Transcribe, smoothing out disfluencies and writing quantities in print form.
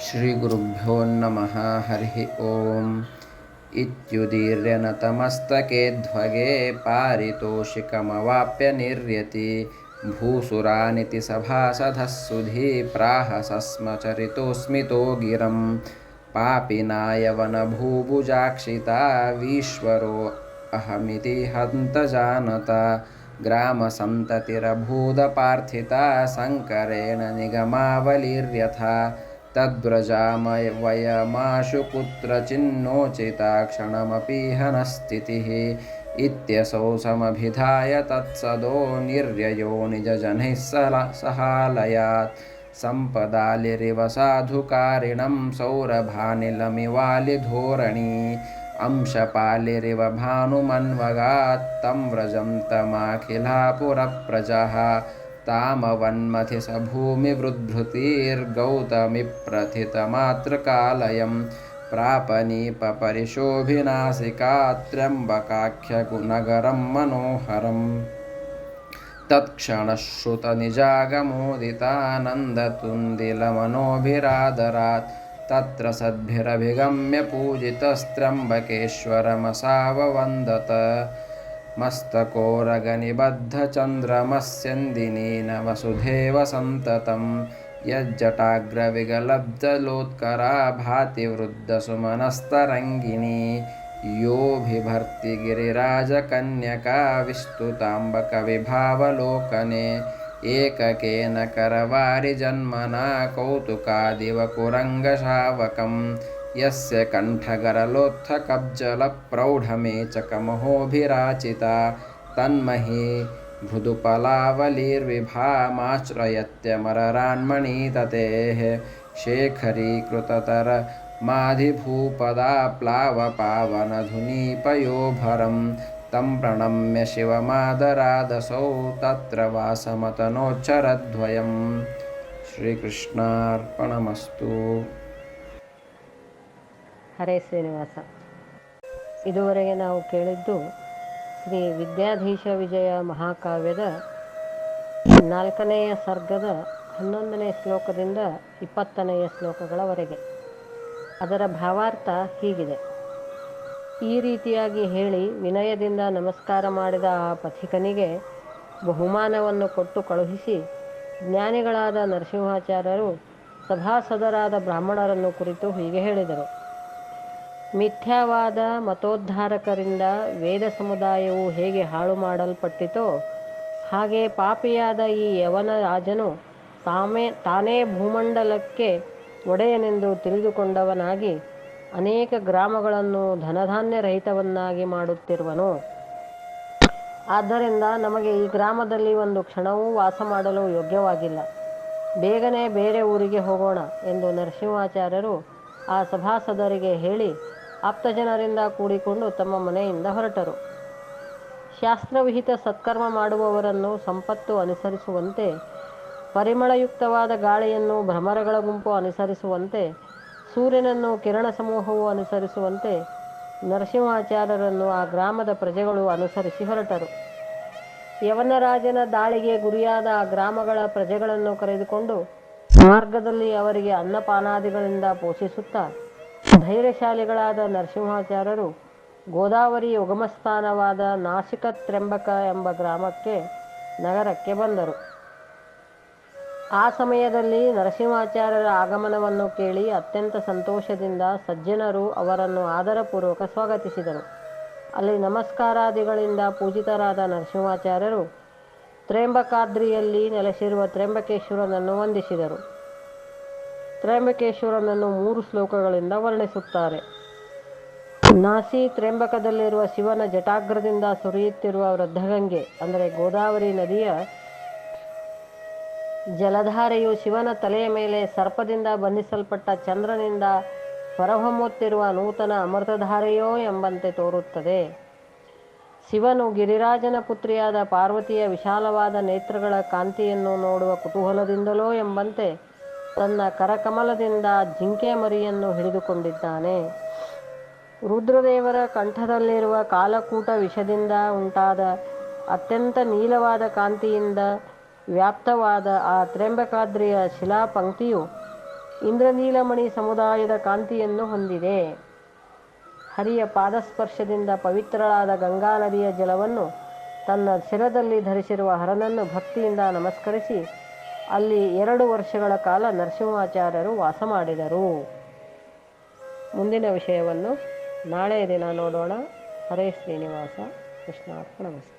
ಶ್ರೀಗುರುಭ್ಯೋ ನಮಃ. ಹರಿ ಓಂ. ಇತ್ಯುದೀರ್ಯ ನತಮಸ್ತಕೆ ಧ್ವಗೆ ಪಾರಿತೋಷಿಕಮವಾಪ್ಯ ನಿರ್ಯತಿ ಭೂಸುರಾನಿತಿ ಸಭಾಸದಃ ಸುಧೀ ಪ್ರಾಹ ಸಸ್ಮಚರಿತೋಸ್ಮಿತೋ ಗಿರಂ ಪಾಪಿನಾಯವನ ಭೂಭುಜಾಕ್ಷಿತಾ ವೀಶ್ವರೋ ಅಹಮಿತಿ ಹಂತ ಜಾನತ ಗ್ರಾಮ ಸಂತತಿರಭೂದ ಪಾರ್ಥಿತಾ ಸಂಕರೇಣ ನಿಗಮಾವಲಿರ್ಯಥಾ ತದ್ವ್ರಜಾಮವಯಮಾಶು ಕುತ್ರಚಿನ್ನೋಚಿತಾ ಕ್ಷಣಮಪೀಹ ನ ಸ್ಥಿತಿಃ ಇತ್ಯಸೌ ಸಮಭಿಧಾಯ ತತ್ಸದೋ ನಿರ್ಯಯೋ ನಿಜಜನೈಃ ಸಹಾಲಯಾತ್ ಸಂಪದಾಲಿರಿವ ಸಾಧುಕಾರಿಣಂ ಸೌರಭಾನಿಲಮಿವಾಲಿಧೋರಣಿ ಅಂಶಪಾಲಿರಿವ ಭಾನುಮನ್ವಗಾತ್ ತಂ ವ್ರಜಂ ತಮಾಖಿಲಾ ಪುರಪ್ರಜಃ ತಾಮವನ್ಮಥಿ ಸ ಭೂಮಿವೃದ್ಭೃತಿರ್ಗೌತಮಿ ಪ್ರಥಿತಮಾತೃಕಾಲಯಂ ಪ್ರಾಪನೀಪ ಪರಿಶೋಭಿನಾಸಿಕಾತ್ರ್ಯಂಬಕಾಖ್ಯಗುನಗರಂ ಮನೋಹರಂ ತತ್ಕ್ಷಣಶ್ರುತನಿಜಾಗಮೋದಿತಾನಂದತುಂದಿಲಮನೋಭಿರಾದರಾತ್ ತತ್ರ ಸದ್ಭಿರಭಿಗಮ್ಯ ಪೂಜಿತಸ್ತ್ರ್ಯಂಬಕೇಶ್ವರಮಸಾವವಂದತ ಮಸ್ತಕೋರಗನಿಬದ್ಧಚಂದ್ರಮಸ್ಯಂದಿನೀನ ವಸುಧೇವ ಸಂತತಂ ಯಜ್ಜಟಾಗ್ರವಿಗಲಬ್ಧಲೋತ್ಕರಾ ಭಾತಿ ವೃದ್ಧಸುಮನಸ್ತರಂಗಿಣಿ ಯೋ ಬಿಭರ್ತಿ ಗಿರಿರಾಜಕನ್ಯಕಾ ವಿಸ್ತುತಾಂಬಕವಿಭಾವಲೋಕನೆ ಏಕಕೇನ ಕರವಾರಿ ಜನ್ಮನಾ ಕೌತುಕಾದಿವ ಕುರಂಗಶಾವಕಂ ಯಸ್ಯ ಕಂಠಗರಲೋತ್ಥಕಬ್ಜಲಪ್ರೌಢಮೇಚಕಮಹೋಭಿರಾಚಿತಾ ತನ್ಮಹೀ ಮೃದುಪಲಾವಲಿರ್ವಿಭಾಮಾಶ್ರಯತ್ಯಮರರಾನ್ಮಣೀತತೇಃ ಶೇಖರೀಕೃತತರಮಾಧಿಭೂಪದಾ ಪ್ಲಾವಪಾವನಧುನೀಪಯೋಭರಂ तं ಪ್ರಣಮ್ಯ ಶಿವಮಾದರಾದಸೌ ತತ್ರ ವಾಸಮತನೋಚ್ಚರದ್ವಯಂ. ಶ್ರೀಕೃಷ್ಣಾರ್ಪಣಮಸ್ತು. ಹರೇ ಶ್ರೀನಿವಾಸ. ಇದುವರೆಗೆ ನಾವು ಕೇಳಿದ್ದು ಶ್ರೀ ವಿದ್ಯಾಧೀಶ ವಿಜಯ ಮಹಾಕಾವ್ಯದ 4ನೆಯ ಸರ್ಗದ 11ನೇ ಶ್ಲೋಕದಿಂದ 20ನೆಯ ಶ್ಲೋಕಗಳವರೆಗೆ. ಅದರ ಭಾವಾರ್ಥ ಹೀಗಿದೆ. ಈ ರೀತಿಯಾಗಿ ಹೇಳಿ ವಿನಯದಿಂದ ನಮಸ್ಕಾರ ಮಾಡಿದ ಆ ಪಥಿಕನಿಗೆ ಬಹುಮಾನವನ್ನು ಕೊಟ್ಟು ಕಳುಹಿಸಿ ಜ್ಞಾನಿಗಳಾದ ನರಸಿಂಹಾಚಾರ್ಯರು ಸಭಾಸದರಾದ ಬ್ರಾಹ್ಮಣರನ್ನು ಕುರಿತು ಹೀಗೆ ಹೇಳಿದರು. ಮಿಥ್ಯಾವಾದ ಮತೋದ್ಧಾರಕರಿಂದ ವೇದ ಸಮುದಾಯವು ಹೇಗೆ ಹಾಳು ಮಾಡಲ್ಪಟ್ಟಿತೋ ಹಾಗೆ ಪಾಪಿಯಾದ ಈ ಯವನ ರಾಜನು ತಾನೇ ಭೂಮಂಡಲಕ್ಕೆ ಒಡೆಯನೆಂದು ತಿಳಿದುಕೊಂಡವನಾಗಿ ಅನೇಕ ಗ್ರಾಮಗಳನ್ನು ಧನಧಾನ್ಯ ರಹಿತವನ್ನಾಗಿ ಮಾಡುತ್ತಿರುವನು. ಆದ್ದರಿಂದ ನಮಗೆ ಈ ಗ್ರಾಮದಲ್ಲಿ ಒಂದು ಕ್ಷಣವೂ ವಾಸ ಮಾಡಲು ಯೋಗ್ಯವಾಗಿಲ್ಲ. ಬೇಗನೆ ಬೇರೆ ಊರಿಗೆ ಹೋಗೋಣ ಎಂದು ನರಸಿಂಹಾಚಾರ್ಯರು ಆ ಸಭಾಸದರಿಗೆ ಹೇಳಿ ಆಪ್ತಜನರಿಂದ ಕೂಡಿಕೊಂಡು ತಮ್ಮ ಮನೆಯಿಂದ ಹೊರಟರು. ಶಾಸ್ತ್ರವಿಹಿತ ಸತ್ಕರ್ಮ ಮಾಡುವವರನ್ನು ಸಂಪತ್ತು ಅನುಸರಿಸುವಂತೆ, ಪರಿಮಳಯುಕ್ತವಾದ ಗಾಳಿಯನ್ನು ಭ್ರಮರಗಳ ಗುಂಪು ಅನುಸರಿಸುವಂತೆ, ಸೂರ್ಯನನ್ನು ಕಿರಣ ಸಮೂಹವು ಅನುಸರಿಸುವಂತೆ ನರಸಿಂಹಾಚಾರ್ಯರನ್ನು ಆ ಗ್ರಾಮದ ಪ್ರಜೆಗಳು ಅನುಸರಿಸಿ ಹೊರಟರು. ಯವನರಾಜನ ದಾಳಿಗೆ ಗುರಿಯಾದ ಆ ಗ್ರಾಮಗಳ ಪ್ರಜೆಗಳನ್ನು ಕರೆದುಕೊಂಡು ಮಾರ್ಗದಲ್ಲಿ ಅವರಿಗೆ ಅನ್ನಪಾನಾದಿಗಳಿಂದ ಪೋಷಿಸುತ್ತಾ ಧೈರ್ಯಶಾಲಿಗಳಾದ ನರಸಿಂಹಾಚಾರ್ಯರು ಗೋದಾವರಿ ಉಗಮಸ್ಥಾನವಾದ ನಾಸಿಕತ್ರ್ಯಂಬಕ ಎಂಬ ನಗರಕ್ಕೆ ಬಂದರು. ಆ ಸಮಯದಲ್ಲಿ ನರಸಿಂಹಾಚಾರ್ಯರ ಆಗಮನವನ್ನು ಕೇಳಿ ಅತ್ಯಂತ ಸಂತೋಷದಿಂದ ಸಜ್ಜನರು ಅವರನ್ನು ಆದರಪೂರ್ವಕ ಸ್ವಾಗತಿಸಿದರು. ಅಲ್ಲಿ ನಮಸ್ಕಾರಾದಿಗಳಿಂದ ಪೂಜಿತರಾದ ನರಸಿಂಹಾಚಾರ್ಯರು ತ್ರ್ಯಂಬಕಾದ್ರಿಯಲ್ಲಿ ನೆಲೆಸಿರುವ ತ್ರ್ಯಂಬಕೇಶ್ವರನನ್ನು ವಂದಿಸಿದರು. ತ್ರ್ಯಂಬಕೇಶ್ವರನನ್ನು 3 ಶ್ಲೋಕಗಳಿಂದ ವರ್ಣಿಸುತ್ತಾರೆ. ನಾಸಿ ತ್ರ್ಯಂಬಕದಲ್ಲಿರುವ ಶಿವನ ಜಟಾಗ್ರದಿಂದ ಸುರಿಯುತ್ತಿರುವ ವೃದ್ಧಗಂಗೆ ಅಂದರೆ ಗೋದಾವರಿ ನದಿಯ ಜಲಧಾರೆಯು ಶಿವನ ತಲೆಯ ಮೇಲೆ ಸರ್ಪದಿಂದ ಬಂಧಿಸಲ್ಪಟ್ಟ ಚಂದ್ರನಿಂದ ಹೊರಹೊಮ್ಮುತ್ತಿರುವ ನೂತನ ಅಮೃತಧಾರೆಯೋ ಎಂಬಂತೆ ತೋರುತ್ತದೆ. ಶಿವನು ಗಿರಿರಾಜನ ಪುತ್ರಿಯಾದ ಪಾರ್ವತಿಯ ವಿಶಾಲವಾದ ನೇತ್ರಗಳ ಕಾಂತಿಯನ್ನು ನೋಡುವ ಕುತೂಹಲದಿಂದಲೋ ಎಂಬಂತೆ ತನ್ನ ಕರಕಮಲದಿಂದ ಜಿಂಕೆ ಮರಿಯನ್ನು ಹಿಡಿದುಕೊಂಡಿದ್ದಾನೆ. ರುದ್ರದೇವರ ಕಂಠದಲ್ಲಿರುವ ಕಾಲಕೂಟ ವಿಷದಿಂದ ಉಂಟಾದ ಅತ್ಯಂತ ನೀಲವಾದ ಕಾಂತಿಯಿಂದ ವ್ಯಾಪ್ತವಾದ ಆ ತ್ರ್ಯಂಬಕಾದ್ರಿಯ ಶಿಲಾಪಂಕ್ತಿಯು ಇಂದ್ರನೀಲಮಣಿ ಸಮುದಾಯದ ಕಾಂತಿಯನ್ನು ಹೊಂದಿದೆ. ಹರಿಯ ಪಾದಸ್ಪರ್ಶದಿಂದ ಪವಿತ್ರಳಾದ ಗಂಗಾ ನದಿಯ ಜಲವನ್ನು ತನ್ನ ಶಿರದಲ್ಲಿ ಧರಿಸಿರುವ ಹರನನ್ನು ಭಕ್ತಿಯಿಂದ ನಮಸ್ಕರಿಸಿ ಅಲ್ಲಿ 2 ವರ್ಷಗಳ ಕಾಲ ನರಸಿಂಹಾಚಾರ್ಯರು ವಾಸ ಮಾಡಿದರು. ಮುಂದಿನ ವಿಷಯವನ್ನು ನಾಳೆಯ ದಿನ ನೋಡೋಣ. ಹರೇ ಶ್ರೀನಿವಾಸ. ಕೃಷ್ಣಾರ್ಪಣಮಸ್ತು.